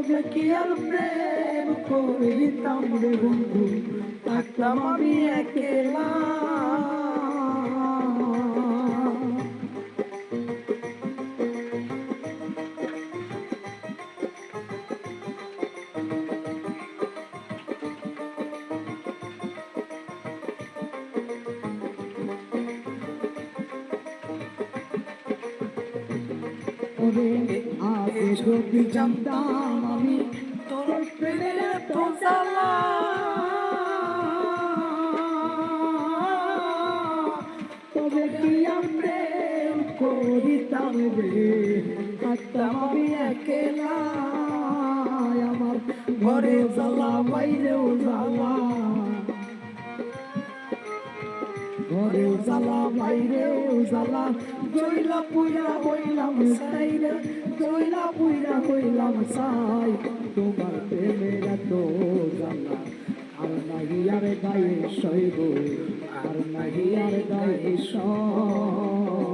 তবে কি আর প্রেম করিতাম রে বন্ধু, থাকতাম আমি একলা। ওরে আগে যদি জানতাম আমি তোর প্রেমের এত জ্বালা, তবে কি আর প্রেম করিতাম রে, থাকতাম আমি একলা। আমার ঘরে জ্বালা বাইরেও জ্বালা, ঘরেও জ্বালা বাইরেও জ্বালা, জইলা পুইরা হইলাম সাইরা, জইলা পুইরা হইলাম সাই। তোমার প্রেমের এত জ্বালা আর নাহি আর গায়ে সইব, আর নাহি আর গায়ে সয়।